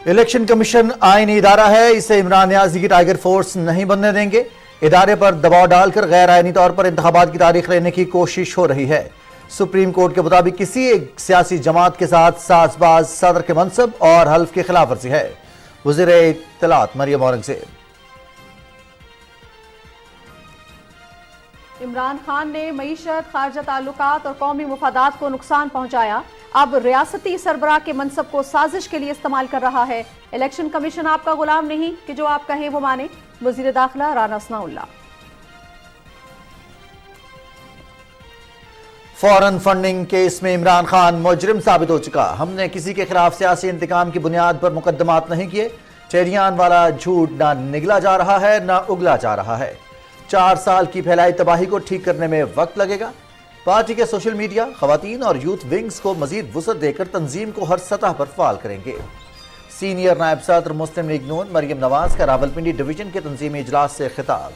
Election commission آئینی ادارہ ہے، اسے عمران نیازی کی ٹائیگر فورس نہیں بننے دیں گے۔ ادارے پر دباؤ ڈال کر غیر آئینی طور پر انتخابات کی تاریخ لینے کی کوشش ہو رہی ہے۔ سپریم کورٹ کے مطابق کسی ایک سیاسی جماعت کے ساتھ ساز باز صدر کے منصب اور حلف کی خلاف ورزی ہے۔ وزیر اطلاعات مریم اورنگزیب۔ عمران خان نے معیشت، خارجہ تعلقات اور قومی مفادات کو نقصان پہنچایا، اب ریاستی سربراہ کے منصب کو سازش کے لیے استعمال کر رہا ہے۔ الیکشن کمیشن آپ کا غلام نہیں کہ جو آپ کہیں وہ مانے، وزیر داخلہ رانا ثناء اللہ۔ فورن فنڈنگ کیس میں عمران خان مجرم ثابت ہو چکا۔ ہم نے کسی کے خلاف سیاسی انتقام کی بنیاد پر مقدمات نہیں کیے۔ چیریان والا جھوٹ نہ نگلا جا رہا ہے نہ اگلا جا رہا ہے۔ 4 سال کی پھیلائی تباہی کو ٹھیک کرنے میں وقت لگے گا۔ پارٹی کے سوشل میڈیا، خواتین اور یوتھ ونگز کو مزید وسعت دے کر تنظیم کو ہر سطح پر فعال کریں گے۔ سینئر نائب صدر مسلم لیگ نون مریم نواز کا راولپنڈی ڈویژن کے تنظیمی اجلاس سے خطاب۔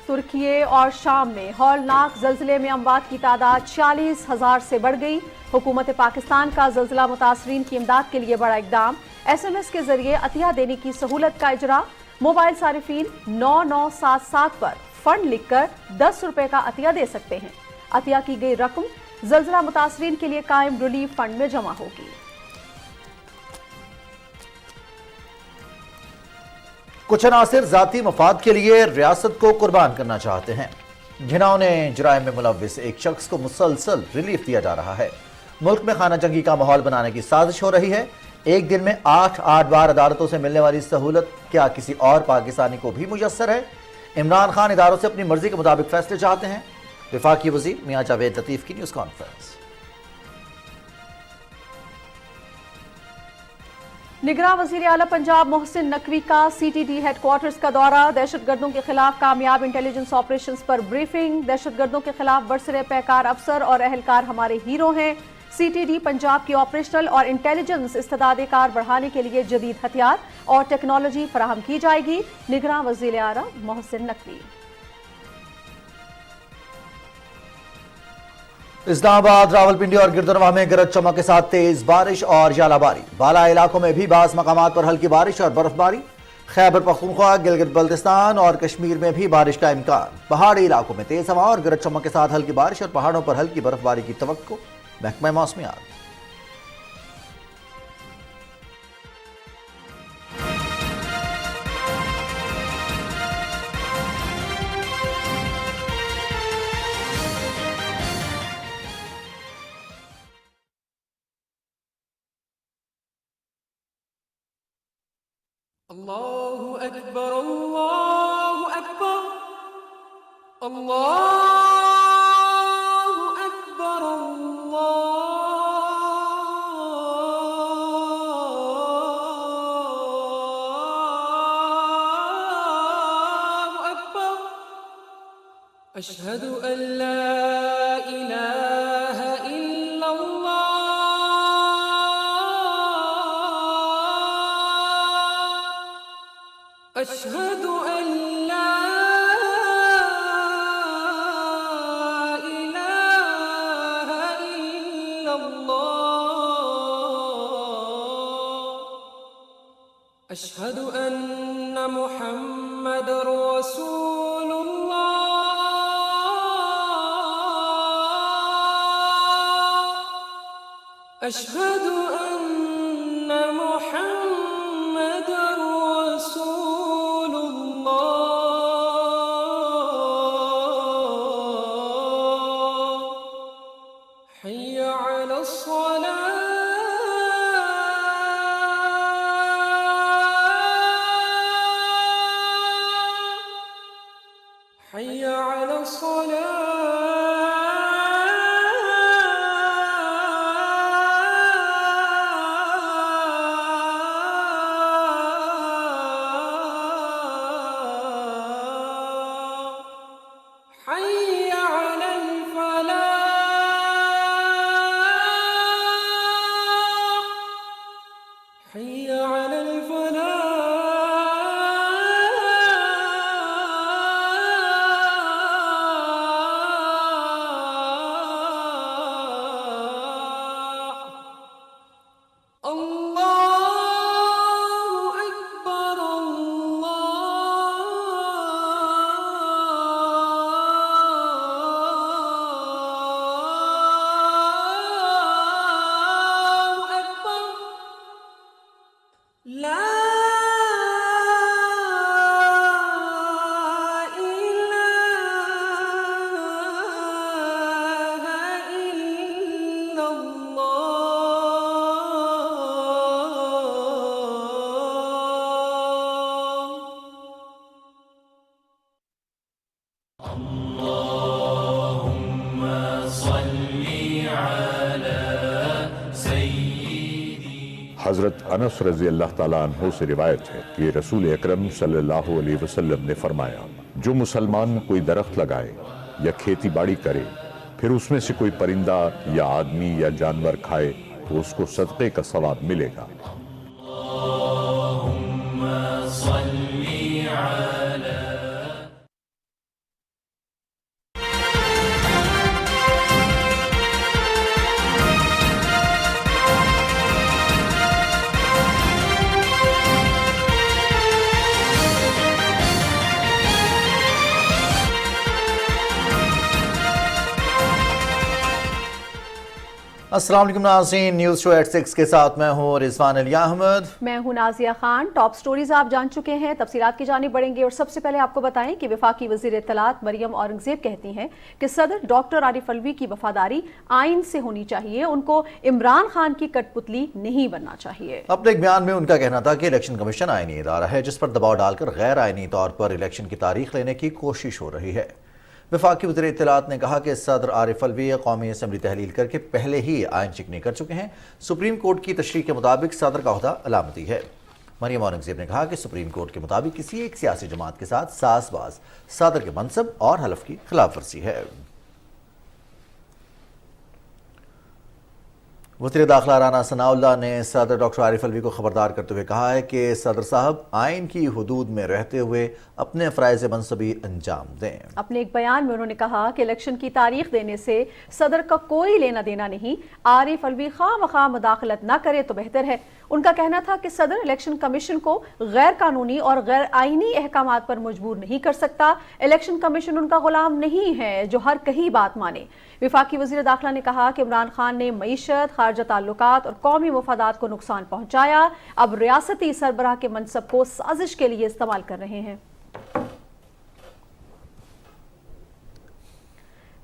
ترکیے اور شام میں ہولناک زلزلے میں اموات کی تعداد 40,000 سے بڑھ گئی۔ حکومت پاکستان کا زلزلہ متاثرین کی امداد کے لیے بڑا اقدام۔ SMS کے ذریعے عطیہ دینے کی سہولت کا اجرا۔ موبائل صارفین 9977 پر فنڈ لکھ کر 10 روپے کا عطیہ دے سکتے ہیں۔ عطیہ کی گئی رقم زلزلہ متاثرین کے لیے قائم ریلیف فنڈ میں جمع ہوگی۔ کچھ عناصر ذاتی مفاد کے لیے ریاست کو قربان کرنا چاہتے ہیں۔ گھناؤنے جرائم میں ملوث ایک شخص کو مسلسل ریلیف دیا جا رہا ہے۔ ملک میں خانہ جنگی کا ماحول بنانے کی سازش ہو رہی ہے۔ ایک دن میں 8 بار عدالتوں سے ملنے والی سہولت کیا کسی اور پاکستانی کو بھی میسر ہے؟ عمران خان اداروں سے اپنی مرضی کے مطابق فیصلے چاہتے ہیں۔ وفاقی وزیر میاں جاوید لطیف کی نیوز کانفرنس۔ نگراں وزیر اعلیٰ پنجاب محسن نقوی کا CTD ہیڈ کوارٹرز کا دورہ۔ دہشت گردوں کے خلاف کامیاب انٹیلیجنس آپریشنز پر بریفنگ۔ دہشت گردوں کے خلاف برسر پیکار افسر اور اہلکار ہمارے ہیرو ہیں۔ CTD پنجاب کی آپریشنل اور انٹیلیجنس استعداد کار بڑھانے کے لیے جدید ہتھیار اور ٹیکنالوجی فراہم کی جائے گی۔ نگراں وزیر اعلیٰ محسن نقوی۔ اسلام آباد، راولپنڈی اور گردنواہ میں گرج چمک کے ساتھ تیز بارش اور ژالہ باری۔ بالا علاقوں میں بھی بعض مقامات پر ہلکی بارش اور برف باری۔ خیبر پختونخوا، گلگت بلتستان اور کشمیر میں بھی بارش کا امکان۔ پہاڑی علاقوں میں تیز ہوا اور گرج چمک کے ساتھ ہلکی بارش اور پہاڑوں پر ہلکی برف باری کی توقع۔ محکمہ موسمیات۔ اللہ اکبر اللہ اکبر اللہ اکبر اللہ اکبر اشہد ان لا الہ الا اللہ اشہد ان لا الہ الا اللہ اشہد ان محمد رسول اللہ اشہد ان محمد رسول اللہ حی علی الصلاة حی علی الصلاة حي على الفلاح حضرت انس رضی اللہ تعالیٰ عنہ سے روایت ہے کہ رسول اکرم صلی اللہ علیہ وسلم نے فرمایا، جو مسلمان کوئی درخت لگائے یا کھیتی باڑی کرے پھر اس میں سے کوئی پرندہ یا آدمی یا جانور کھائے تو اس کو صدقے کا ثواب ملے گا۔ السلام علیکم ناظرین، نیوز شو 86 کے ساتھ میں ہوں رضوان علی احمد۔ میں ہوں نازیہ خان۔ ٹاپ سٹوریز آپ جان چکے ہیں، تفصیلات کی جانب بڑھیں گے اور سب سے پہلے آپ کو بتائیں کہ وفاقی وزیر اطلاعات مریم اورنگزیب کہتی ہیں کہ صدر ڈاکٹر عارف الوی کی وفاداری آئین سے ہونی چاہیے، ان کو عمران خان کی کٹ پتلی نہیں بننا چاہیے۔ اپنے ایک بیان میں ان کا کہنا تھا کہ الیکشن کمیشن آئینی ادارہ ہے جس پر دباؤ ڈال کر غیر آئینی طور پر الیکشن کی تاریخ لینے کی کوشش ہو رہی ہے۔ وفاقی وزیر اطلاعات نے کہا کہ صدر عارف الوی قومی اسمبلی تحلیل کر کے پہلے ہی آئین شکنی کر چکے ہیں۔ سپریم کورٹ کی تشریح کے مطابق صدر کا عہدہ علامتی ہے۔ مریم اورنگزیب نے کہا کہ سپریم کورٹ کے مطابق کسی ایک سیاسی جماعت کے ساتھ ساز باز صدر کے منصب اور حلف کی خلاف ورزی ہے۔ وزیر داخلہ رانا ثناء اللہ نے صدر ڈاکٹر عارف الوی کو خبردار کرتے ہوئے کہا ہے کہ صدر صاحب آئین کی حدود میں رہتے ہوئے اپنے فرائض منصبی انجام دیں۔ اپنے ایک بیان میں انہوں نے کہا کہ الیکشن کی تاریخ دینے سے صدر کا کوئی لینا دینا نہیں، عارف الوی خواہ مخواہ مداخلت نہ کرے تو بہتر ہے۔ ان کا کہنا تھا کہ صدر الیکشن کمیشن کو غیر قانونی اور غیر آئینی احکامات پر مجبور نہیں کر سکتا۔ الیکشن کمیشن ان کا غلام نہیں ہے جو ہر کہیں بات مانے۔ وفاقی وزیر داخلہ نے کہا کہ عمران خان نے معیشت، خارجہ تعلقات اور قومی مفادات کو نقصان پہنچایا، اب ریاستی سربراہ کے منصب کو سازش کے لیے استعمال کر رہے ہیں۔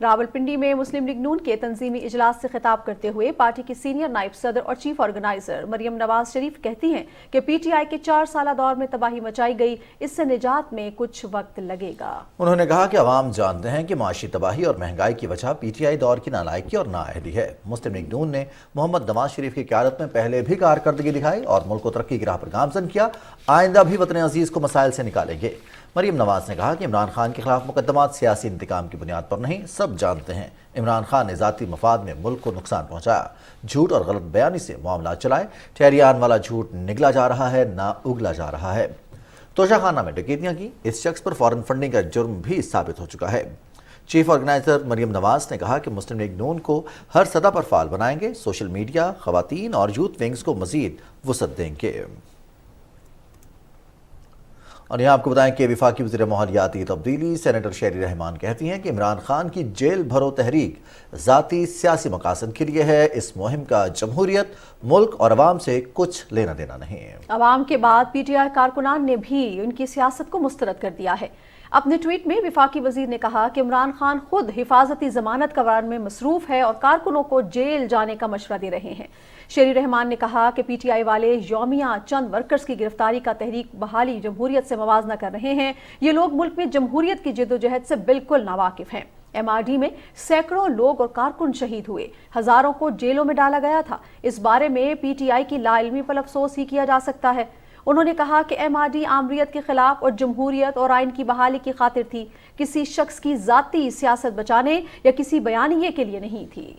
راولپنڈی میں مسلم لیگ نون کے تنظیمی اجلاس سے خطاب کرتے ہوئے پارٹی کی سینئر نائب صدر اور چیف آرگنائزر مریم نواز شریف کہتی ہیں کہ پی ٹی آئی کے 4 سالہ دور میں تباہی مچائی گئی، اس سے نجات میں کچھ وقت لگے گا۔ انہوں نے کہا کہ عوام جانتے ہیں کہ معاشی تباہی اور مہنگائی کی وجہ پی ٹی آئی دور کی نالائکی اور نااہلی ہے۔ مسلم لیگ نون نے محمد نواز شریف کی قیادت میں پہلے بھی کارکردگی دکھائی اور ملک کو ترقی کی راہ پر گامزن کیا، آئندہ بھی وطن عزیز کو مسائل سے نکالیں گے۔ مریم نواز نے کہا کہ عمران خان کے خلاف مقدمات سیاسی انتقام کی بنیاد پر نہیں، سب جانتے ہیں عمران خان نے ذاتی مفاد میں ملک کو نقصان پہنچایا، جھوٹ اور غلط بیانی سے معاملات چلائے، ٹھہریان والا جھوٹ نگلا جا رہا ہے نہ اگلا جا رہا ہے۔ توشہ خانہ میں ڈکیتیاں کی، اس شخص پر فارن فنڈنگ کا جرم بھی ثابت ہو چکا ہے۔ چیف آرگنائزر مریم نواز نے کہا کہ مسلم لیگ نون کو ہر سطح پر فعال بنائیں گے، سوشل میڈیا، خواتین اور یوتھ ونگز کو مزید وسعت دیں گے۔ اور یہاں آپ کو بتائیں کہ وفاقی وزیر ماحولیاتی تبدیلی سینیٹر شیری رحمان کہتی ہیں کہ عمران خان کی جیل بھرو تحریک ذاتی سیاسی مقاصد کے لیے ہے، اس مہم کا جمہوریت، ملک اور عوام سے کچھ لینا دینا نہیں ہے۔ عوام کے بعد پی ٹی آئی کارکنان نے بھی ان کی سیاست کو مسترد کر دیا ہے۔ اپنے ٹویٹ میں وفاقی وزیر نے کہا کہ عمران خان خود حفاظتی ضمانت قرار میں مصروف ہے اور کارکنوں کو جیل جانے کا مشورہ دے رہے ہیں۔ شیری رحمان نے کہا کہ پی ٹی آئی والے یومیہ چند ورکرز کی گرفتاری کا تحریک بحالی جمہوریت سے موازنہ کر رہے ہیں۔ یہ لوگ ملک میں جمہوریت کی جدوجہد سے بالکل ناواقف ہیں۔ ایم آر ڈی میں سینکڑوں لوگ اور کارکن شہید ہوئے، ہزاروں کو جیلوں میں ڈالا گیا تھا۔ اس بارے میں پی ٹی آئی کی لا علمی پر افسوس ہی کیا جا سکتا ہے۔ انہوں نے کہا کہ ایم آر ڈی آمریت کے خلاف اور جمہوریت اور آئین کی بحالی کی خاطر تھی، کسی شخص کی ذاتی سیاست بچانے یا کسی بیانیے کے لیے نہیں تھی۔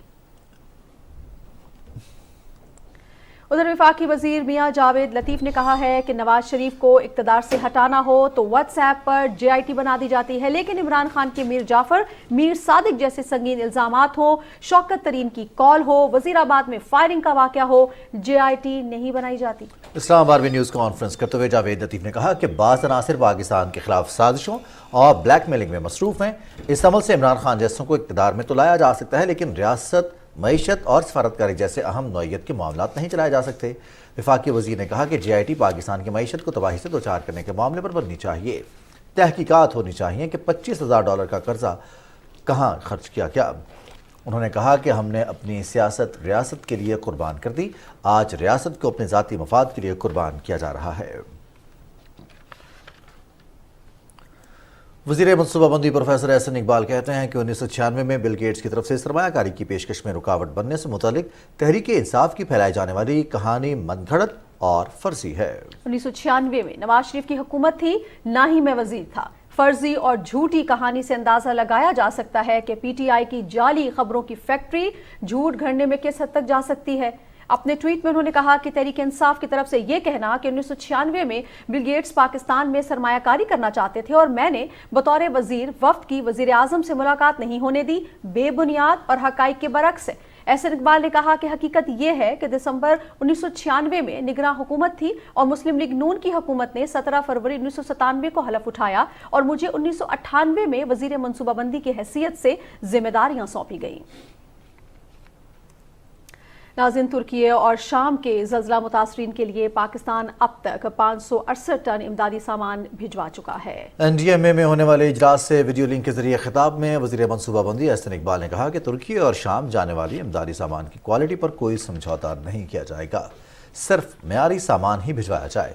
ادھر وفاقی وزیر میاں جاوید لطیف نے کہا ہے کہ نواز شریف کو اقتدار سے ہٹانا ہو تو what's app per J I T بنا دی جاتی ہے، لیکن عمران خان کے میر جعفر، میر صادق جیسے سنگین الزامات ہوں، شوکت ترین کی کال ہو، وزیر آباد میں فائرنگ کا واقعہ ہو، جے آئی ٹی نہیں بنائی جاتی۔ اسلام آباد میں نیوز کانفرنس کرتے ہوئے جاوید لطیف نے کہا کہ بعض عناصر پاکستان کے خلاف سازشوں اور بلیک میلنگ میں مصروف ہیں۔ اس عمل سے عمران خان جیسوں کو اقتدار میں تو لایا جا سکتا ہے، لیکن ریاست، معیشت اور سفارتکاری جیسے اہم نوعیت کے معاملات نہیں چلائے جا سکتے۔ وفاقی وزیر نے کہا کہ جے آئی ٹی پاکستان کی معیشت کو تباہی سے دوچار کرنے کے معاملے پر بننی چاہیے، تحقیقات ہونی چاہیے کہ $25,000 کا قرضہ کہاں خرچ کیا گیا۔ انہوں نے کہا کہ ہم نے اپنی سیاست ریاست کے لیے قربان کر دی، آج ریاست کو اپنے ذاتی مفاد کے لیے قربان کیا جا رہا ہے۔ وزیر منصوبہ بندی پروفیسر احسن اقبال کہتے ہیں کہ 1996 میں بل گیٹس کی طرف سے سرمایہ کاری کی پیشکش میں رکاوٹ بننے سے متعلق تحریک انصاف کی پھیلائی جانے والی کہانی من گھڑت اور فرضی ہے۔ 1996 میں نواز شریف کی حکومت تھی، نہ ہی میں وزیر تھا۔ فرضی اور جھوٹی کہانی سے اندازہ لگایا جا سکتا ہے کہ پی ٹی آئی کی جعلی خبروں کی فیکٹری جھوٹ گھڑنے میں کس حد تک جا سکتی ہے۔ اپنے ٹویٹ میں انہوں نے کہا کہ تحریک انصاف کی طرف سے یہ کہنا کہ 1996 میں بل گیٹس پاکستان میں سرمایہ کاری کرنا چاہتے تھے اور میں نے بطور وزیر وفد کی وزیر اعظم سے ملاقات نہیں ہونے دی، بے بنیاد اور حقائق کے برعکس ہے۔ احسن اقبال نے کہا کہ حقیقت یہ ہے کہ دسمبر 1996 میں نگراں حکومت تھی اور مسلم لیگ نون کی حکومت نے 17 فروری 1997 کو حلف اٹھایا اور مجھے 1998 میں وزیر منصوبہ بندی کی حیثیت سے ذمہ داریاں سونپی گئیں۔ ناظرین، ترکی اور شام کے زلزلہ متاثرین کے لیے پاکستان اب تک 568 ٹن امدادی سامان بھجوا چکا ہے۔ این ڈی ایم اے میں ہونے والے اجلاس سے ویڈیو لنک کے ذریعے خطاب میں وزیر منصوبہ بندی احسن اقبال نے کہا کہ ترکی اور شام جانے والی امدادی سامان کی کوالٹی پر کوئی سمجھوتہ نہیں کیا جائے گا، صرف معیاری سامان ہی بھجوایا جائے۔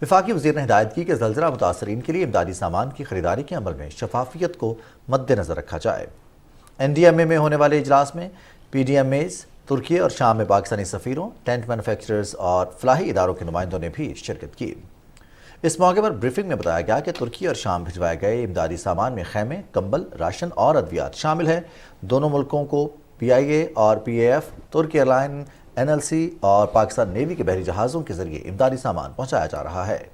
وفاقی وزیر نے ہدایت کی کہ زلزلہ متاثرین کے لیے امدادی سامان کی خریداری کے عمل میں شفافیت کو مد نظر رکھا جائے۔ این ڈی ایم اے میں ہونے والے اجلاس میں پی ڈی ایم ایز، ترکی اور شام میں پاکستانی سفیروں، ٹینٹ مینوفیکچررز اور فلاحی اداروں کے نمائندوں نے بھی شرکت کی۔ اس موقع پر بریفنگ میں بتایا گیا کہ ترکی اور شام بھجوائے گئے امدادی سامان میں خیمے، کمبل، راشن اور ادویات شامل ہیں۔ دونوں ملکوں کو پی آئی اے اور پی اے ایف، ترک airline, N L C اور پاکستان نیوی کے بحری جہازوں کے ذریعے امدادی سامان پہنچایا جا رہا ہے۔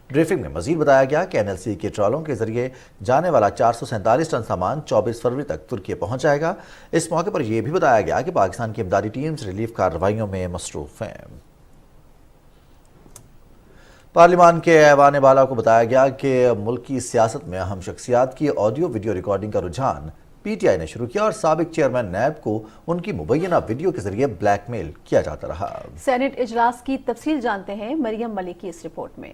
بریفنگ میں مزید بتایا گیا کہ این ایل سی کے ٹرالوں کے ذریعے جانے والا 447 ٹن سامان 24 فروری تک ترکی پہنچ جائے گا۔ اس موقع پر یہ بھی بتایا گیا کہ پاکستان کی امدادی ٹیمز ریلیف کارروائیوں میں مصروف ہیں۔ پارلیمان کے ایوان بالا کو بتایا گیا کہ ملکی سیاست میں اہم شخصیات کی آڈیو ویڈیو ریکارڈنگ کا رجحان پی ٹی آئی نے شروع کیا اور سابق چیئرمین نیب کو ان کی مبینہ ویڈیو کے ذریعے بلیک میل کیا جاتا رہا۔ سینٹ اجلاس کی تفصیل جانتے ہیں مریم ملک کی اس رپورٹ میں۔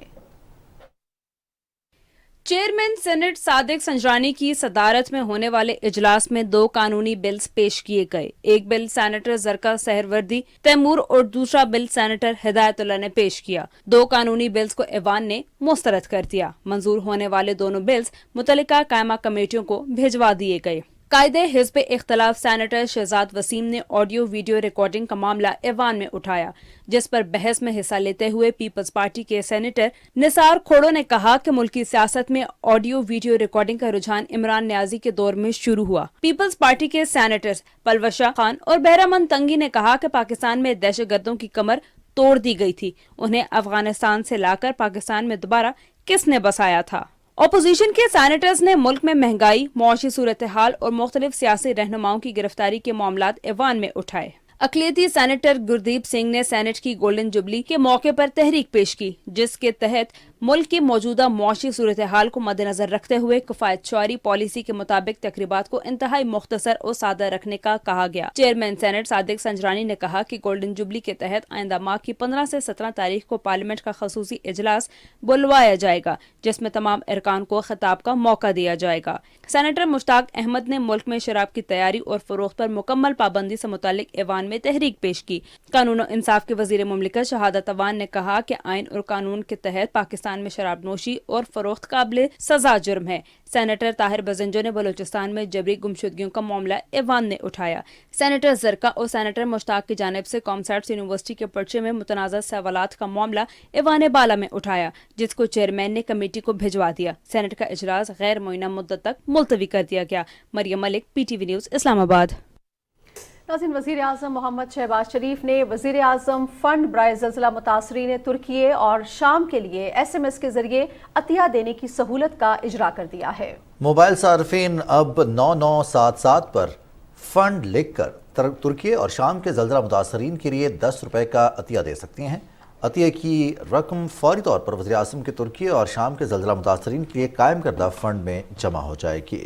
چیئرمین سینٹ صادق سنجرانی کی صدارت میں ہونے والے اجلاس میں 2 قانونی بلز پیش کیے گئے۔ ایک بل سینیٹر زرکا سہروردی تیمور اور دوسرا بل سینیٹر ہدایت اللہ نے پیش کیا۔ 2 قانونی بلز کو ایوان نے مسترد کر دیا۔ منظور ہونے والے دونوں بلز متعلقہ قائمہ کمیٹیوں کو بھجوا دیے گئے۔ قائد حزب اختلاف سینیٹر شہزاد وسیم نے آڈیو ویڈیو ریکارڈنگ کا معاملہ ایوان میں اٹھایا، جس پر بحث میں حصہ لیتے ہوئے پیپلز پارٹی کے سینیٹر نثار کھوڑو نے کہا کہ ملکی سیاست میں آڈیو ویڈیو ریکارڈنگ کا رجحان عمران نیازی کے دور میں شروع ہوا۔ پیپلز پارٹی کے سینیٹرز پلوشا خان اور بہرامند تنگی نے کہا کہ پاکستان میں دہشت گردوں کی کمر توڑ دی گئی تھی، انہیں افغانستان سے لا کر پاکستان میں دوبارہ کس نے بسایا تھا۔ اپوزیشن کے سینیٹرز نے ملک میں مہنگائی، معاشی صورتحال اور مختلف سیاسی رہنماؤں کی گرفتاری کے معاملات ایوان میں اٹھائے۔ اقلیتی سینیٹر گردیپ سنگھ نے سینٹ کی گولڈن جبلی کے موقع پر تحریک پیش کی، جس کے تحت ملک کی موجودہ معاشی صورتحال کو مد نظر رکھتے ہوئے کفایت شعاری پالیسی کے مطابق تقریبات کو انتہائی مختصر اور سادہ رکھنے کا کہا گیا۔ چیئرمین سینٹ صادق سنجرانی نے کہا کہ گولڈن جبلی کے تحت آئندہ ماہ کی 15 سے 17 تاریخ کو پارلیمنٹ کا خصوصی اجلاس بلوایا جائے گا، جس میں تمام ارکان کو خطاب کا موقع دیا جائے گا۔ سینیٹر مشتاق احمد نے ملک میں شراب کی تیاری اور فروخت پر مکمل پابندی سے متعلق ایوان میں تحریک پیش کی۔ قانون و انصاف کے وزیر مملکت شہادت اوان نے کہا کہ آئین اور قانون کے تحت پاکستان میں شراب نوشی اور فروخت قابل سزا جرم ہے۔ سینیٹر طاہر بزنجو نے بلوچستان میں جبری گمشدگیوں کا معاملہ ایوان نے اٹھایا۔ سینیٹر زرکا اور سینیٹر مشتاق کی جانب سے کامسیٹس یونیورسٹی کے پرچے میں متنازع سوالات کا معاملہ ایوان بالا میں اٹھایا، جس کو چیئرمین نے کمیٹی کو بھجوا دیا۔ سینیٹ کا اجلاس غیر معینہ مدت تک ملتوی کر دیا گیا۔ مریم ملک، پی ٹی وی نیوز، اسلام آباد۔ ناظرین، وزیر اعظم محمد شہباز شریف نے وزیر اعظم فنڈ برائے زلزلہ متاثرین ترکی اور شام کے لیے ایس ایم ایس کے ذریعے عطیہ دینے کی سہولت کا اجرا کر دیا ہے۔ موبائل صارفین اب 9977 پر فنڈ لکھ کر ترکی اور شام کے زلزلہ متاثرین کے لیے 10 روپے کا عطیہ دے سکتی ہیں۔ عطیہ کی رقم فوری طور پر وزیر اعظم کے ترکی اور شام کے زلزلہ متاثرین کے لیے قائم کردہ فنڈ میں جمع ہو جائے گی۔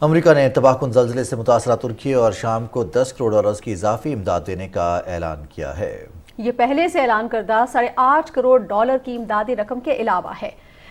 امریکہ نے تباہ کن زلزلے سے متاثرہ ترکی اور شام کو 10 کروڑ ڈالرز کی اضافی امداد دینے کا اعلان کیا ہے۔ یہ پہلے سے اعلان کردہ $8.5 کروڑ کی امدادی رقم کے علاوہ ہے۔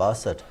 62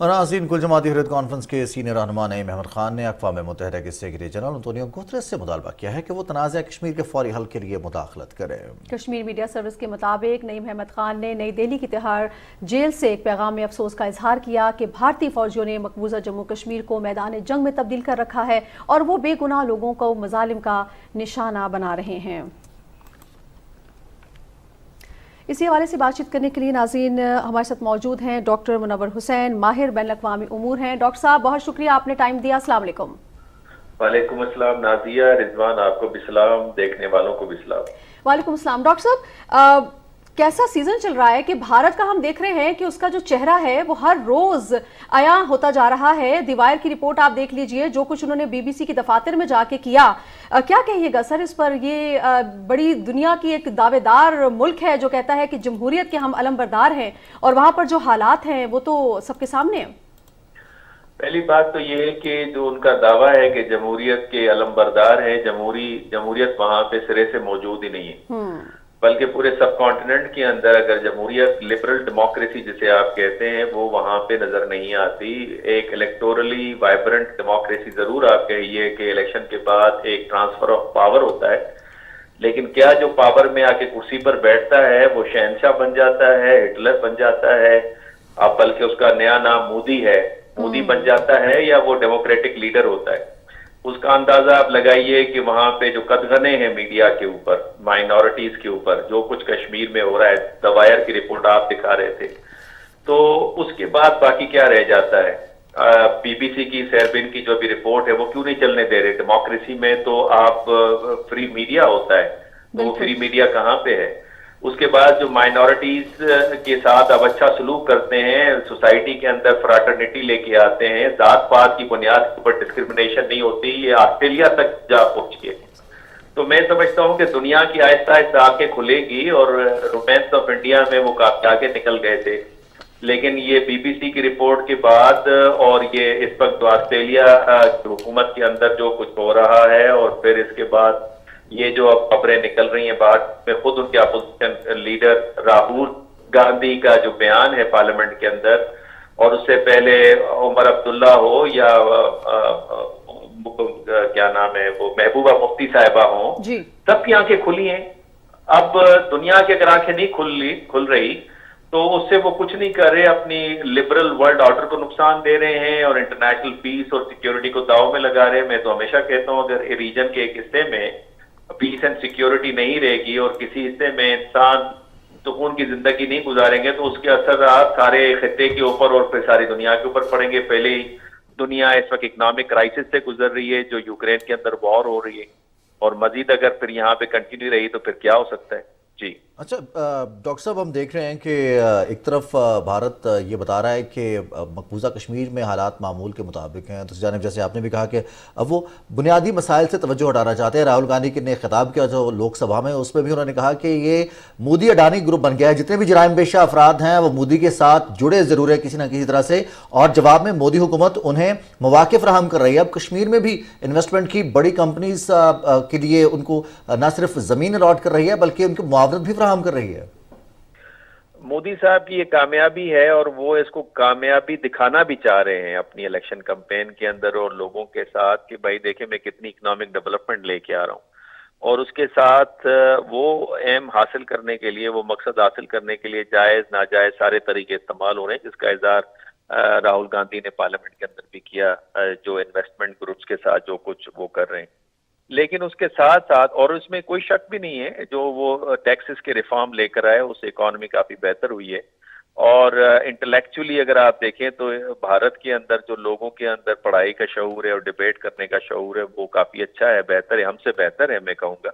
اور ناظرین، کل جماعتی حریت کانفرنس کے سینئر رہنما نعیم احمد خان نے اقوام متحدہ کے سیکریٹری جنرل انطونیو گوتریس سے مطالبہ کیا ہے کہ وہ تنازع کشمیر کے فوری حل کے لیے مداخلت کرے۔ کشمیر میڈیا سروس کے مطابق نعیم احمد خان نے نئی دہلی کی تہاڑ جیل سے ایک پیغام میں افسوس کا اظہار کیا کہ بھارتی فوجیوں نے مقبوضہ جموں کشمیر کو میدان جنگ میں تبدیل کر رکھا ہے اور وہ بے گناہ لوگوں کو مظالم کا نشانہ بنا رہے ہیں۔ اسی حوالے سے بات چیت کرنے کے لیے ناظرین ہمارے ساتھ موجود ہیں ڈاکٹر منور حسین، ماہر بین الاقوامی امور ہیں۔ ڈاکٹر صاحب بہت شکریہ، آپ نے ٹائم دیا۔ السلام علیکم۔ وعلیکم السلام نازیہ، رضوان آپ کو بھی سلام، دیکھنے والوں کو بھی سلام۔ وعلیکم السلام۔ ڈاکٹر صاحب کیسا سیزن چل رہا ہے کہ بھارت کا ہم دیکھ رہے ہیں کہ اس کا جو چہرہ ہے وہ ہر روز عیاں ہوتا جا رہا ہے۔ دی وائر کی رپورٹ آپ دیکھ لیجئے، جو کچھ انہوں نے بی بی سی کے دفاتر میں جا کے کیا، کیا کہیے گا سر اس پر؟ یہ بڑی دنیا کی ایک دعوے دار ملک ہے جو کہتا ہے کہ جمہوریت کے ہم علم بردار ہیں، اور وہاں پر جو حالات ہیں وہ تو سب کے سامنے ہیں۔ پہلی بات تو یہ ہے کہ جو ان کا دعویٰ ہے کہ جمہوریت کے علم بردار ہے، جمہوریت وہاں پہ سرے سے موجود ہی نہیں ہے، بلکہ پورے سب کانٹیننٹ کے اندر اگر جمہوریت، لبرل ڈیموکریسی جسے آپ کہتے ہیں، وہ وہاں پہ نظر نہیں آتی۔ ایک الیکٹورلی وائبرنٹ ڈیموکریسی ضرور آپ کہیے کہ الیکشن کے بعد ایک ٹرانسفر آف پاور ہوتا ہے، لیکن کیا جو پاور میں آ کے کرسی پر بیٹھتا ہے وہ شہنشاہ بن جاتا ہے، ہٹلر بن جاتا ہے، اب بلکہ اس کا نیا نام مودی ہے، مودی بن جاتا ہے، یا وہ ڈیموکریٹک لیڈر ہوتا ہے؟ اس کا اندازہ آپ لگائیے کہ وہاں پہ جو قدغنے ہیں میڈیا کے اوپر، مائنورٹیز کے اوپر، جو کچھ کشمیر میں ہو رہا ہے، دی وائر کی رپورٹ آپ دکھا رہے تھے، تو اس کے بعد باقی کیا رہ جاتا ہے؟ بی بی سی کی سیربن کی جو بھی رپورٹ ہے وہ کیوں نہیں چلنے دے رہے؟ ڈیموکریسی میں تو آپ فری میڈیا ہوتا ہے، تو وہ فری میڈیا کہاں پہ ہے؟ اس کے بعد جو مائنورٹیز کے ساتھ اب اچھا سلوک کرتے ہیں، سوسائٹی کے اندر فراٹرنیٹی لے کے آتے ہیں، ذات پات کی بنیاد کے اوپر ڈسکرمنیشن نہیں ہوتی، یہ آسٹریلیا تک جا پہنچی ہے۔ تو میں سمجھتا ہوں کہ دنیا کی آہستہ آہستہ آنکھیں کھلے گی، اور رومانس آف انڈیا میں وہ کافی آگے نکل گئے تھے، لیکن یہ بی بی سی کی رپورٹ کے بعد اور یہ اس وقت آسٹریلیا کی حکومت کے اندر جو کچھ ہو رہا ہے، اور پھر اس کے بعد یہ جو اب خبریں نکل رہی ہیں بعد میں، خود ان کے اپوزیشن لیڈر راہل گاندھی کا جو بیان ہے پارلیمنٹ کے اندر، اور اس سے پہلے عمر عبداللہ ہو یا کیا نام ہے وہ محبوبہ مفتی صاحبہ ہوں، سب کی آنکھیں کھلی ہیں۔ اب دنیا کی اگر آنکھیں نہیں کھل رہی تو اس سے وہ کچھ نہیں کر رہے، اپنی لبرل ورلڈ آرڈر کو نقصان دے رہے ہیں اور انٹرنیشنل پیس اور سیکیورٹی کو داؤ میں لگا رہے ہیں۔ میں تو ہمیشہ کہتا ہوں اگر ریجن کے ایک حصے میں پیس اینڈ سیکیورٹی نہیں رہے گی اور کسی حصے میں انسان سکون کی زندگی نہیں گزاریں گے تو اس کے اثرات سارے خطے کے اوپر اور پھر ساری دنیا کے اوپر پڑیں گے۔ پہلے ہی دنیا اس وقت اکنامک کرائسس سے گزر رہی ہے، جو یوکرین کے اندر وار ہو رہی ہے، اور مزید اگر پھر یہاں پہ کنٹینیو رہی تو پھر کیا ہو سکتا ہے؟ جی اچھا ڈاکٹر صاحب، ہم دیکھ رہے ہیں کہ ایک طرف بھارت یہ بتا رہا ہے کہ مقبوضہ کشمیر میں حالات معمول کے مطابق ہیں، دوسری جانب جیسے آپ نے بھی کہا کہ اب وہ بنیادی مسائل سے توجہ ہٹانا چاہتے ہیں۔ راہل گاندھی نے خطاب کیا جو لوک سبھا میں، اس میں بھی انہوں نے کہا کہ یہ مودی اڈانی گروپ بن گیا ہے، جتنے بھی جرائم پیشہ افراد ہیں وہ مودی کے ساتھ جڑے ضرور ہے کسی نہ کسی طرح سے، اور جواب میں مودی حکومت انہیں مواقع فراہم کر رہی ہے۔ اب کشمیر میں بھی انویسٹمنٹ کی بڑی کمپنیز کے لیے ان کو نہ صرف زمین الاٹ کر رہی ہے بلکہ ان کو معاونت بھی فراہم کر رہی ہے۔ مودی صاحب کی یہ کامیابی ہے، اور وہ اس کو کامیابی دکھانا بھی چاہ رہے ہیں اپنی الیکشن کمپین کے اندر اور لوگوں کے ساتھ کہ بھائی دیکھیں میں کتنی اکنامک ڈیولپمنٹ لے کے آ رہا ہوں، اور اس کے ساتھ وہ ایم حاصل کرنے کے لیے، وہ مقصد حاصل کرنے کے لیے جائز ناجائز سارے طریقے استعمال ہو رہے ہیں، جس کا اظہار راہل گاندھی نے پارلیمنٹ کے اندر بھی کیا، جو انویسٹمنٹ گروپس کے ساتھ جو کچھ وہ کر رہے ہیں۔ لیکن اس کے ساتھ ساتھ، اور اس میں کوئی شک بھی نہیں ہے، جو وہ ٹیکسز کے ریفارم لے کر آئے اس سے اکانومی کافی بہتر ہوئی ہے، اور انٹلیکچولی اگر آپ دیکھیں تو بھارت کے اندر جو لوگوں کے اندر پڑھائی کا شعور ہے اور ڈیبیٹ کرنے کا شعور ہے وہ کافی اچھا ہے، بہتر ہے، ہم سے بہتر ہے میں کہوں گا۔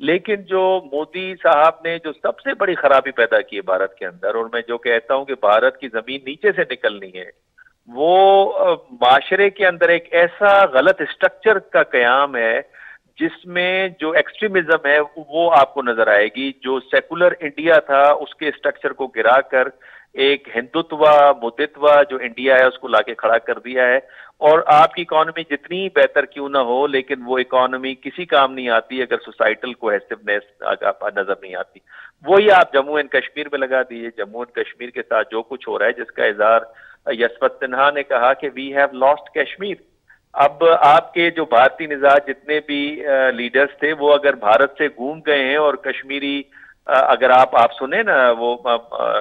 لیکن جو مودی صاحب نے جو سب سے بڑی خرابی پیدا کی ہے بھارت کے اندر، اور میں جو کہتا ہوں کہ بھارت کی زمین نیچے سے نکلنی ہے، وہ معاشرے کے اندر ایک ایسا غلط اسٹرکچر کا قیام ہے جس میں جو ایکسٹریمزم ہے وہ آپ کو نظر آئے گی. جو سیکولر انڈیا تھا اس کے اسٹرکچر کو گرا کر ایک ہندوتوا مدتوا جو انڈیا ہے اس کو لا کے کھڑا کر دیا ہے. اور آپ کی اکانومی جتنی بہتر کیوں نہ ہو لیکن وہ اکانومی کسی کام نہیں آتی اگر سوسائٹل کوہیسونیس نظر نہیں آتی. وہی آپ جموں اینڈ کشمیر میں لگا دیجیے. جموں اینڈ کشمیر کے ساتھ جو کچھ ہو رہا ہے جس کا اظہار یشونت سنہا نے کہا کہ وی ہیو لاسٹ کشمیر. اب آپ کے جو بھارتی نژاد جتنے بھی لیڈرز تھے وہ اگر بھارت سے گھوم گئے ہیں اور کشمیری اگر آپ سنیں نا وہ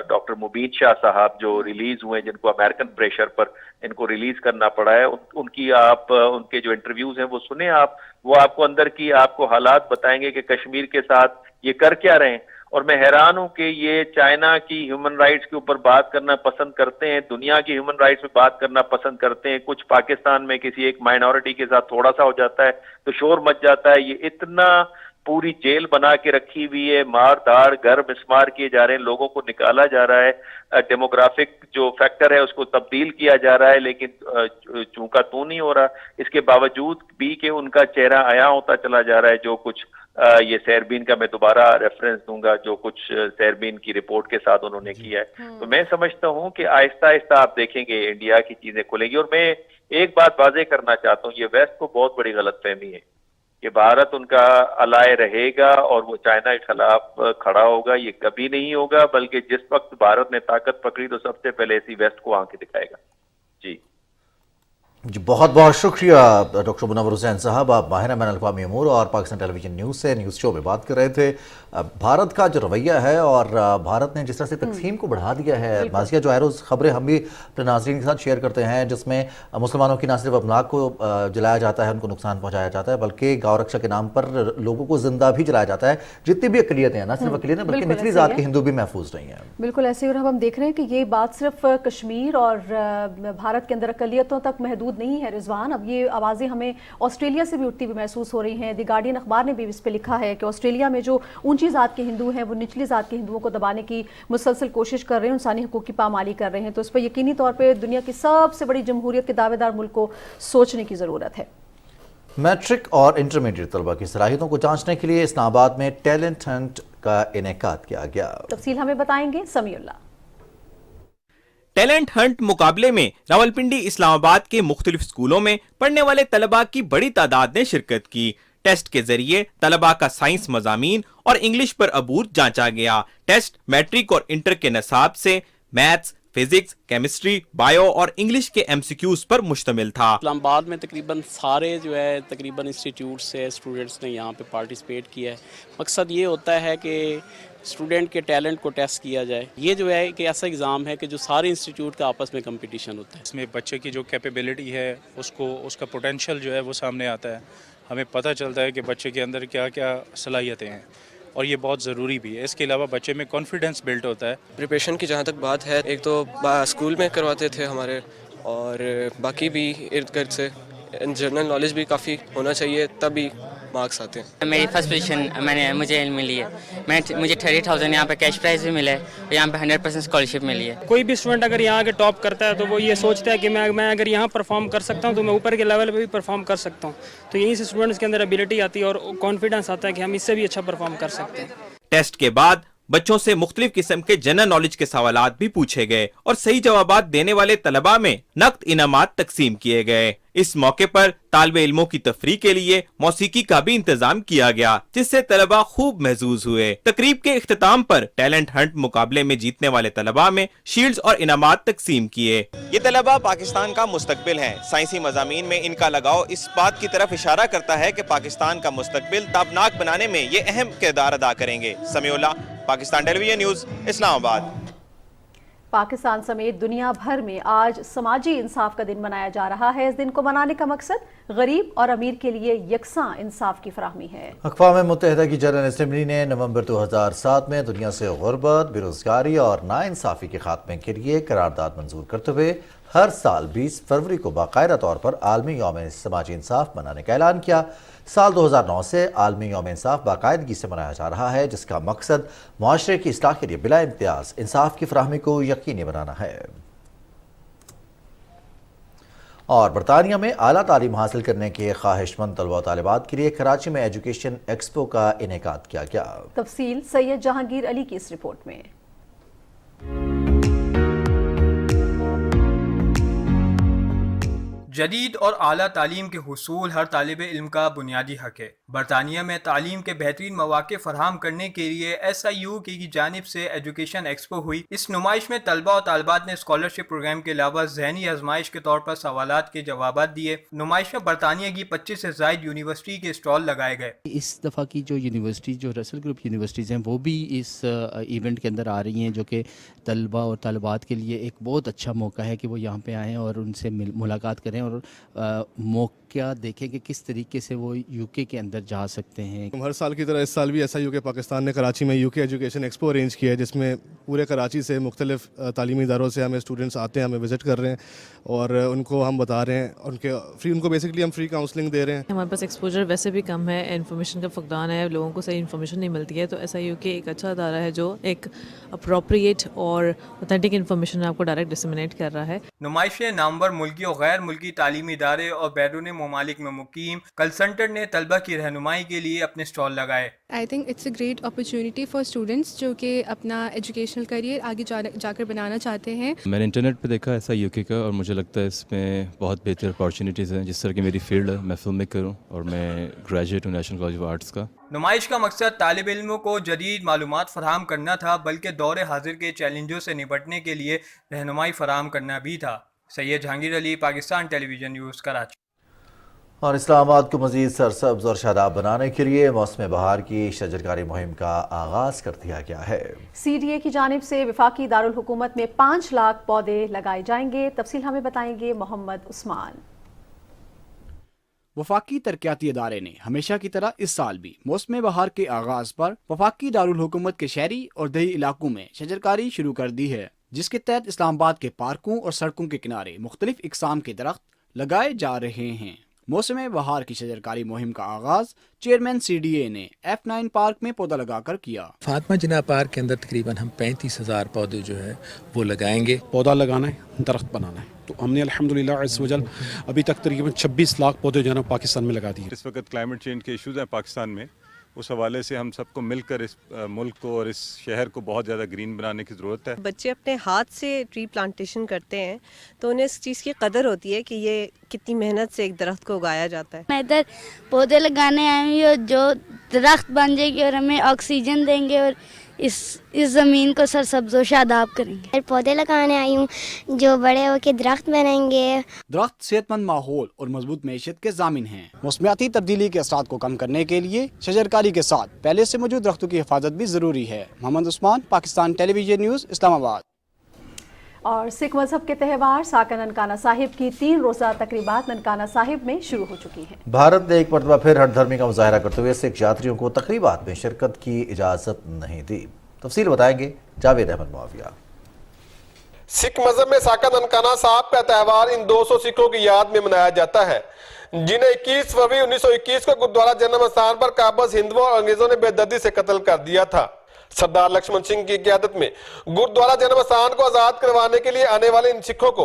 ڈاکٹر مبین شاہ صاحب جو ریلیز ہوئے جن کو امریکن پریشر پر ان کو ریلیز کرنا پڑا ہے ان کی آپ ان کے جو انٹرویوز ہیں وہ سنیں آپ. وہ آپ کو اندر کی آپ کو حالات بتائیں گے کہ کشمیر کے ساتھ یہ کر کیا رہے ہیں. اور میں حیران ہوں کہ یہ چائنا کی ہیومن رائٹس کے اوپر بات کرنا پسند کرتے ہیں, دنیا کی ہیومن رائٹس میں بات کرنا پسند کرتے ہیں. کچھ پاکستان میں کسی ایک مائنورٹی کے ساتھ تھوڑا سا ہو جاتا ہے تو شور مچ جاتا ہے. یہ اتنا پوری جیل بنا کے رکھی ہوئی ہے, مار داڑ گر مسمار کیے جا رہے ہیں, لوگوں کو نکالا جا رہا ہے, ڈیموگرافک جو فیکٹر ہے اس کو تبدیل کیا جا رہا ہے لیکن چونکا تو نہیں ہو رہا. اس کے باوجود بھی کہ ان کا چہرہ عیاں ہوتا چلا جا رہا ہے. جو کچھ یہ سیربین کا میں دوبارہ ریفرنس دوں گا جو کچھ سیربین کی رپورٹ کے ساتھ انہوں نے کیا ہے, تو میں سمجھتا ہوں کہ آہستہ آہستہ آپ دیکھیں گے انڈیا کی چیزیں کھلیں گی. اور میں ایک بات واضح کرنا چاہتا ہوں, یہ ویسٹ کو بہت بڑی غلط فہمی ہے کہ بھارت ان کا الائے رہے گا اور وہ چائنا کے خلاف کھڑا ہوگا. یہ کبھی نہیں ہوگا, بلکہ جس وقت بھارت نے طاقت پکڑی تو سب سے پہلے اسی ویسٹ کو آنکھ دکھائے گا. جی بہت بہت شکریہ ڈاکٹر منور حسین صاحب. آپ ماہر بین الاقوامی امور اور پاکستان ٹیلی ویژن نیوز سے نیوز شو میں بات کر رہے تھے. بھارت کا جو رویہ ہے اور بھارت نے جس طرح سے تقسیم کو بڑھا دیا ہے, مازیہ جو روز خبریں ہم بھی اپنے ناظرین کے ساتھ شیئر کرتے ہیں جس میں مسلمانوں کی نہ صرف املاک کو جلایا جاتا ہے, ان کو نقصان پہنچایا جاتا ہے, بلکہ گاؤ رکشا کے نام پر لوگوں کو زندہ بھی جلایا جاتا ہے. جتنی بھی اقلیتیں ہیں, نہ صرف اقلیتیں بلکہ نچلی ذات کے ہندو بھی محفوظ نہیں ہیں. بالکل ایسے. اور ہم دیکھ رہے ہیں کہ یہ بات صرف کشمیر اور بھارت کے اندر اقلیتوں تک محدود نہیں ہے رضوان. اب یہ آوازیں ہمیں آسٹریلیا سے بھی اٹھتی ہوئی محسوس ہو رہی ہیں. دی گارڈین اخبار نے بھی اس پہ لکھا ہے کہ آسٹریلیا میں جو اونچی ذات کے ہندو ہیں وہ نچلی ذات کے ہندوؤں کو دبانے کی مسلسل کوشش کر رہے ہیں, انسانی حقوق کی پامالی کر رہے ہیں. تو اس پہ یقینی طور پہ دنیا کی سب سے بڑی جمہوریت کے دعوے دار ملک کو سوچنے کی ضرورت ہے. میٹرک اور انٹرمیڈیٹ طلبہ کی صلاحیتوں کو جانچنے کے لیے اسلام آباد میں ٹیلنٹ ہنٹ کا انعقاد کیا گیا. تفصیل ہمیں بتائیں گے سمیع اللہ. ٹیلنٹ ہنٹ مقابلے میں راولپنڈی اسلام آباد کے مختلف اسکولوں میں پڑھنے والے طلباء کی بڑی تعداد نے شرکت کی. ٹیسٹ کے ذریعے طلباء کا سائنس مضامین اور انگلش پر عبور جانچا گیا. ٹیسٹ میٹرک اور انٹر کے نصاب سے میتھس, فزکس, کیمسٹری, بائیو اور انگلش کے ایم سی کیوز پر مشتمل تھا. اسلام آباد میں تقریباً سارے جو ہے تقریباً انسٹیٹیوٹ سے اسٹوڈنٹس نے یہاں پہ پارٹیسپیٹ کیا ہے. مقصد یہ ہوتا ہے کہ اسٹوڈنٹ کے ٹیلنٹ کو ٹیسٹ کیا جائے. یہ جو ہے کہ ایسا ایگزام ہے کہ جو سارے انسٹیٹیوٹ کا آپس میں کمپٹیشن ہوتا ہے. اس میں بچے کی جو کیپیبلٹی ہے اس کا پوٹینشیل جو ہے وہ سامنے آتا ہے. ہمیں پتہ چلتا ہے کہ بچے کے اندر کیا کیا صلاحیتیں ہیں اور یہ بہت ضروری بھی ہے. اس کے علاوہ بچے میں کانفیڈنس بلڈ ہوتا ہے. پریپریشن کی جہاں تک بات ہے, ایک تو اسکول میں کرواتے تھے ہمارے, اور باقی بھی ارد گرد سے جنرل نالج بھی کافی ہونا چاہیے تبھی مارکس آتے ہیں. میری فرسٹ پوزیشن مجھے ملی ہے. مجھے 30,000 یہاں پہ کیش پرائز بھی ملا ہے, یہاں پہ 100% اسکالرشپ ملی ہے. کوئی بھی اسٹوڈنٹ اگر یہاں کے ٹاپ کرتا ہے تو وہ یہ سوچتا ہے کہ میں اگر یہاں پرفارم کر سکتا ہوں تو میں اوپر کے لیول پہ بھی پرفارم کر سکتا ہوں. تو یہیں سے اسٹوڈنٹس کے اندر ابیلٹی آتی ہے اور کانفیڈنس آتا ہے کہ ہم اس سے بھی اچھا پرفارم کر سکتے ہیں. ٹیسٹ کے بعد بچوں سے مختلف قسم کے جنرل نالج کے سوالات بھی پوچھے گئے اور صحیح جوابات دینے والے طلباء میں نقد انعامات تقسیم کیے گئے. اس موقع پر طالب علموں کی تفریح کے لیے موسیقی کا بھی انتظام کیا گیا جس سے طلباء خوب محظوظ ہوئے. تقریب کے اختتام پر ٹیلنٹ ہنٹ مقابلے میں جیتنے والے طلباء میں شیلڈز اور انعامات تقسیم کیے. یہ طلباء پاکستان کا مستقبل ہیں. سائنسی مضامین میں ان کا لگاؤ اس بات کی طرف اشارہ کرتا ہے کہ پاکستان کا مستقبل تابناک بنانے میں یہ اہم کردار ادا کریں گے. سمیع اللہ, پاکستان ٹیلی ویژن نیوز, اسلام آباد. پاکستان سمیت دنیا بھر میں آج سماجی انصاف کا دن منایا جا رہا ہے. اس دن کو منانے کا مقصد غریب اور امیر کے لیے یکساں انصاف کی فراہمی ہے. اقوام متحدہ کی جنرل اسمبلی نے نومبر 2007 میں دنیا سے غربت, بے روزگاری اور ناانصافی کے خاتمے کے لیے قرارداد منظور کرتے ہوئے ہر سال 20 فروری کو باقاعدہ طور پر عالمی یوم سماجی انصاف منانے کا اعلان کیا. سال 2009 سے عالمی یوم انصاف باقاعدگی سے منایا جا رہا ہے جس کا مقصد معاشرے کی اصلاح کے لیے بلا امتیاز انصاف کی فراہمی کو یقینی بنانا ہے. اور برطانیہ میں اعلیٰ تعلیم حاصل کرنے کے خواہش مند طلباء و طالبات کے لیے کراچی میں ایجوکیشن ایکسپو کا انعقاد کیا گیا۔ تفصیل سید جہانگیر علی کی اس رپورٹ میں۔ جدید اور اعلیٰ تعلیم کے حصول ہر طالب علم کا بنیادی حق ہے۔ برطانیہ میں تعلیم کے بہترین مواقع فراہم کرنے کے لیے SIU کی جانب سے ایجوکیشن ایکسپو ہوئی۔ اس نمائش میں طلباء و طالبات نے اسکالرشپ پروگرام کے علاوہ ذہنی آزمائش کے طور پر سوالات کے جوابات دیے۔ نمائش میں برطانیہ کی 25 سے زائد یونیورسٹی کے اسٹال لگائے گئے۔ اس دفعہ کی جو یونیورسٹی جو رسل گروپ یونیورسٹیز ہیں وہ بھی اس ایونٹ کے اندر آ رہی ہیں، جو کہ طلباء اور طالبات کے لیے ایک بہت اچھا موقع ہے کہ وہ یہاں پہ آئیں اور ان سے ملاقات کریں اور موقع دیکھیں کہ کس طریقے سے وہ UK کے اندر جا سکتے ہیں۔ ہر سال کی طرح اس سال بھی SIU کے پاکستان نے کراچی میں UK ایجوکیشن ایکسپو ارینج کیا ہے، جس میں پورے کراچی سے مختلف تعلیمی اداروں سے ہمیں اسٹوڈنٹس آتے ہیں، ہمیں وزٹ کر رہے ہیں اور ان کو ہم بتا رہے ہیں ان کو بیسکلی ہم فری کاؤنسلنگ دے رہے ہیں۔ ہمارے پاس ایکسپوجر ویسے بھی کم ہے، انفارمیشن کا فقدان ہے، لوگوں کو صحیح انفارمیشن نہیں ملتی ہے، تو SIU کے ایک اچھا ادارہ ہے جو ایک اپروپریٹ اور اوتھینٹک انفارمیشن آپ کو ڈائریکٹ ڈسیمنیٹ کر رہا ہے۔ نمائش میں نامور ملکی اور غیر ملکی تعلیمی ادارے اور بیرون ممالک میں مقیم کنسلٹنٹ نے طلبہ کی رہنمائی کے لیے اپنے اسٹال لگائے۔ I think it's a great opportunity for students جو کہ اپنا ایجوکیشنل کریئر آگے جا کر بنانا چاہتے ہیں۔ میں نے انٹرنیٹ پہ دیکھا ایسا UK کا، اور مجھے لگتا ہے اس میں بہت بہتر اپارچونیٹیز ہیں۔ جس طرح کی میری فیلڈ ہے، میں فلم میکر ہوں اور میں گریجویٹ ہوں نیشنل کالج آف آرٹس کا۔ نمائش کا مقصد طالب علموں کو جدید معلومات فراہم کرنا تھا، بلکہ دور حاضر کے چیلنجوں سے نپٹنے کے لیے رہنمائی فراہم کرنا بھی تھا۔ سید جہانگیر علی، پاکستان ٹیلی ویژن نیوز، کراچی۔ اور اسلام آباد کو مزید سرسبز اور شاداب بنانے کے لیے موسم بہار کی شجرکاری مہم کا آغاز کر دیا گیا ہے۔ CDA کی جانب سے وفاقی دارالحکومت میں 5 لاکھ پودے لگائے جائیں گے۔ تفصیل ہمیں بتائیں گے محمد عثمان۔ وفاقی ترقیاتی ادارے نے ہمیشہ کی طرح اس سال بھی موسم بہار کے آغاز پر وفاقی دارالحکومت کے شہری اور دیہی علاقوں میں شجرکاری شروع کر دی ہے، جس کے تحت اسلام آباد کے پارکوں اور سڑکوں کے کنارے مختلف اقسام کے درخت لگائے جا رہے ہیں۔ موسم بہار کی شجرکاری مہم کا آغاز چیئرمین CDA نے F9 پارک میں پودا لگا کر کیا۔ فاطمہ جناح پارک کے اندر تقریباً ہم 35,000 پودے جو ہے وہ لگائیں گے۔ پودا لگانا ہے، درخت بنانا ہے، تو ہم نے الحمدللہ عز وجل ابھی تک تقریباً 26 لاکھ پودے جو ہے نا پاکستان میں لگا دیے۔ اس وقت کلائمیٹ چینج کے ایشوز ہیں پاکستان میں، اس حوالے سے ہم سب کو مل کر اس ملک کو اور اس شہر کو بہت زیادہ گرین بنانے کی ضرورت ہے۔ بچے اپنے ہاتھ سے ٹری پلانٹیشن کرتے ہیں تو انہیں اس چیز کی قدر ہوتی ہے کہ یہ کتنی محنت سے ایک درخت کو اگایا جاتا ہے۔ میں ادھر پودے لگانے آئی ہوں جو درخت بن جائے گی اور ہمیں آکسیجن دیں گے اور اس زمین کو سرسبز و شاداب کریں گے۔ پودے لگانے آئی ہوں جو بڑے ہو کے درخت بنائیں گے۔ درخت صحت مند ماحول اور مضبوط معیشت کے ضامن ہیں۔ موسمیاتی تبدیلی کے اثرات کو کم کرنے کے لیے شجرکاری کے ساتھ پہلے سے موجود درختوں کی حفاظت بھی ضروری ہے۔ محمد عثمان، پاکستان ٹیلی ویژن نیوز، اسلام آباد۔ اور سکھ مذہب کے تہوار ساکن ننکانہ صاحب کی 3 روزہ تقریبات ننکانہ صاحب میں شروع ہو چکی ہیں۔ بھارت نے ایک مرتبہ پھر ہر دھرمی کا مظاہرہ کرتے ہوئے سکھ یاتریوں کو تقریبات میں شرکت کی اجازت نہیں دی۔ تفصیل بتائیں گے جاوید احمد معاویہ۔ سکھ مذہب میں ساکن ننکانہ صاحب کا تہوار ان 200 سکھوں کی یاد میں منایا جاتا ہے جنہیں 21 فروری 1921 کو گردوارہ جنم استھان پر قابض ہندوؤں اور انگریزوں نے بے دردی سے قتل کر دیا تھا۔ سردار لکشمن سنگھ کی قیادت میں گردوارہ جنم استھان کو آزاد کروانے کے لیے آنے والے ان سکھوں کو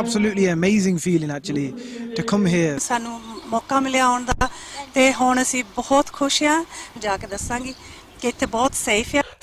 Absolutely amazing feeling actually to come here। ਸਾਨੂੰ ਮੌਕਾ ਮਿਲਿਆ ਆਉਣ ਦਾ ਤੇ ਹੁਣ ਅਸੀਂ ਬਹੁਤ ਖੁਸ਼ ਹਾਂ। ਜਾ ਕੇ ਦੱਸਾਂਗੀ کہ ਇੱਥੇ ਬਹੁਤ ਸੇਫ ہے۔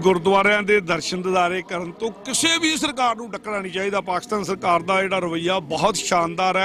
ਗੁਰਦੁਆਰਿਆਂ ਦੇ ਦਰਸ਼ਨ ਦਿਦਾਰੇ ਕਰਨ ਤੋਂ ਕਿਸੇ ਵੀ ਸਰਕਾਰ ਨੂੰ ਡੱਕਣਾ ਨਹੀਂ ਚਾਹੀਦਾ। ਪਾਕਿਸਤਾਨ ਸਰਕਾਰ ਦਾ ਜਿਹੜਾ ਰਵੱਈਆ ਬਹੁਤ ਸ਼ਾਨਦਾਰ ਹੈ।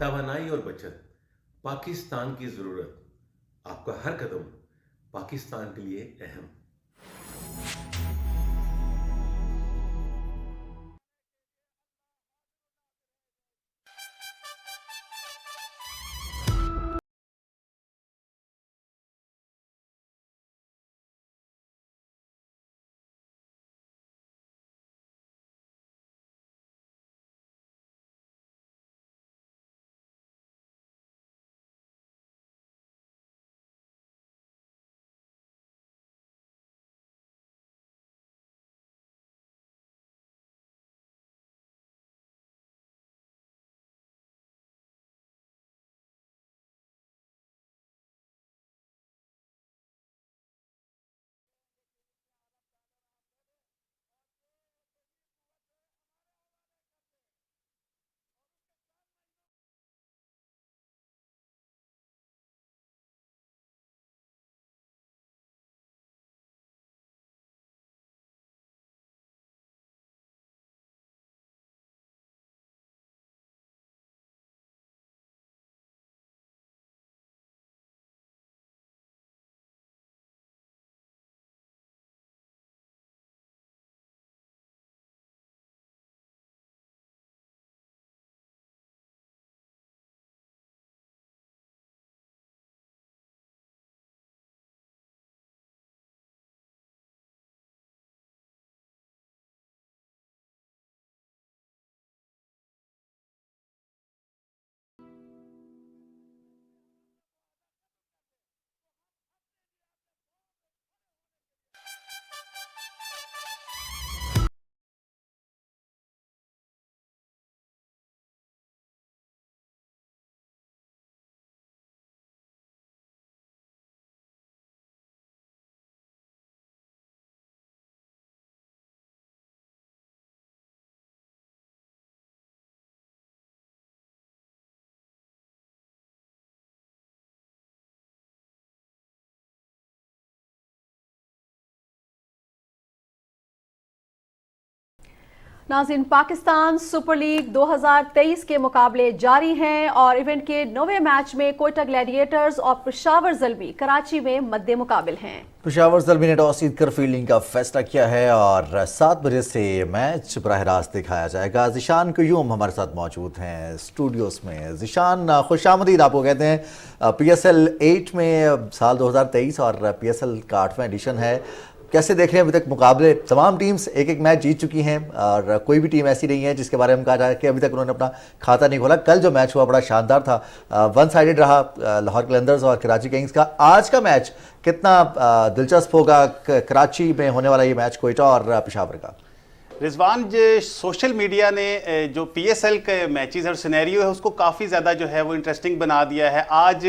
توانائی اور بچت پاکستان کی ضرورت، آپ کا ہر قدم پاکستان کے لیے اہم۔ ناظرین، پاکستان سپر لیگ 2023 کے مقابلے جاری ہیں اور ایونٹ کے 9ویں میچ میں کوئٹہ گلیڈیٹرز اور پشاور زلمی کراچی میں مد مقابل ہیں۔ پشاور زلمی نے ٹاس جیت کر فیلڈنگ کا فیصلہ کیا ہے اور 7 بجے سے میچ براہ راست دکھایا جائے گا۔ ذیشان قیوم ہمارے ساتھ موجود ہیں اسٹوڈیوز میں۔ ذیشان، خوش آمدید آپ کو کہتے ہیں۔ PSL 8 میں سال 2023 اور PSL کا 8واں ایڈیشن ہے۔ کیسے دیکھ رہے ہیں ابھی تک مقابلے؟ تمام ٹیمز ایک ایک میچ جیت چکی ہیں اور کوئی بھی ٹیم ایسی نہیں ہے جس کے بارے میں کہا جائے کہ ابھی تک انہوں نے اپنا کھاتہ نہیں کھولا۔ کل جو میچ ہوا بڑا شاندار تھا، 1 سائیڈڈ رہا لاہور قلندرز اور کراچی کنگز کا۔ آج کا میچ کتنا دلچسپ ہوگا؟ کراچی میں ہونے والا یہ میچ کوئٹہ اور پشاور کا۔ رضوان، سوشل میڈیا نے جو PSL کے میچز اور سینیریو ہے اس کو کافی زیادہ جو ہے وہ انٹرسٹنگ بنا دیا ہے۔ آج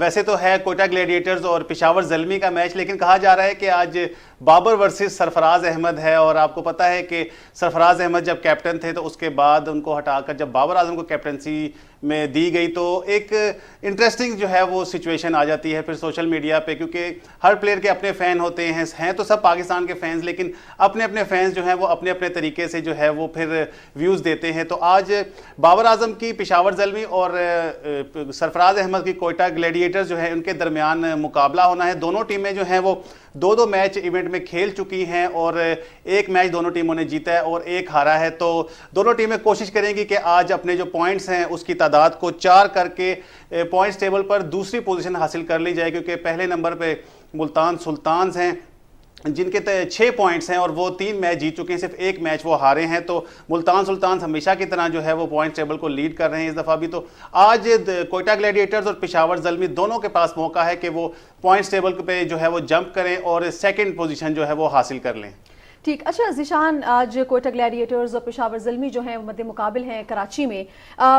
ویسے تو ہے کوئٹہ گلیڈیٹرز اور پشاور زلمی کا میچ، لیکن کہا جا رہا ہے کہ آج بابر ورسز سرفراز احمد ہے، اور آپ کو پتہ ہے کہ سرفراز احمد جب کیپٹن تھے تو اس کے بعد ان کو ہٹا کر جب بابر اعظم کو کیپٹنسی میں دی گئی تو ایک انٹرسٹنگ جو ہے وہ سچویشن آ جاتی ہے پھر سوشل میڈیا پہ، کیونکہ ہر پلیئر کے اپنے فین ہوتے ہیں تو سب پاکستان کے فینز، لیکن اپنے اپنے فینز جو ہیں وہ اپنے اپنے طریقے سے جو ہے وہ پھر ویوز دیتے ہیں۔ تو آج بابر اعظم کی پشاور زلمی اور سرفراز احمد کی کوئٹہ گلیڈیٹرز جو ہے ان کے درمیان مقابلہ ہونا ہے۔ دونوں ٹیمیں جو ہیں وہ 2 میچ ایونٹ میں کھیل چکی ہیں اور 1 میچ دونوں ٹیموں نے جیتا ہے اور 1 ہارا ہے۔ تو دونوں ٹیمیں کوشش کریں گی کہ آج اپنے جو پوائنٹس ہیں اس کی تعداد کو 4 کر کے پوائنٹس ٹیبل پر دوسری پوزیشن حاصل کر لی جائے، کیونکہ پہلے نمبر پہ ملتان سلطانز ہیں جن کے 6 پوائنٹس ہیں اور وہ 3 میچ جیت چکے ہیں، صرف 1 میچ وہ ہارے ہیں۔ تو ملتان سلطانز ہمیشہ کی طرح جو ہے وہ پوائنٹ ٹیبل کو لیڈ کر رہے ہیں اس دفعہ بھی۔ تو آج کوئٹہ گلیڈیٹرز اور پشاور زلمی دونوں کے پاس موقع ہے کہ وہ پوائنٹس ٹیبل پہ جو ہے وہ جمپ کریں اور سیکنڈ پوزیشن جو ہے وہ حاصل کر لیں۔ ٹھیک، اچھا ذیشان، آج کوئٹہ گلیڈیٹرز اور پشاور زلمی جو ہیں وہ مد مقابل ہیں کراچی میں۔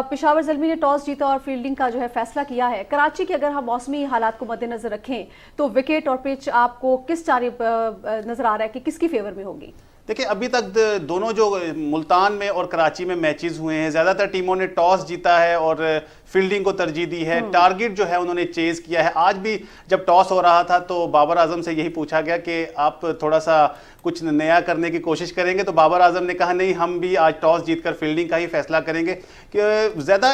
پشاور زلمی نے ٹاس جیتا اور فیلڈنگ کا جو ہے فیصلہ کیا ہے۔ کراچی کے اگر ہم موسمی حالات کو مد نظر رکھیں تو وکٹ اور پچ آپ کو کس جانب نظر آ رہا ہے کہ کس کی فیور میں ہوگی؟ دیکھیں، ابھی تک دونوں جو ملتان میں اور کراچی میں میچز ہوئے ہیں زیادہ تر ٹیموں نے ٹاس جیتا ہے اور فیلڈنگ کو ترجیح دی ہے، ٹارگٹ جو ہے انہوں نے چیز کیا ہے۔ آج بھی جب ٹاس ہو رہا تھا تو بابر اعظم سے یہی پوچھا گیا کہ آپ تھوڑا سا کچھ نیا کرنے کی کوشش کریں گے، تو بابر اعظم نے کہا نہیں، ہم بھی آج ٹاس جیت کر فیلڈنگ کا ہی فیصلہ کریں گے کہ زیادہ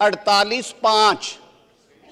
48(5),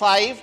5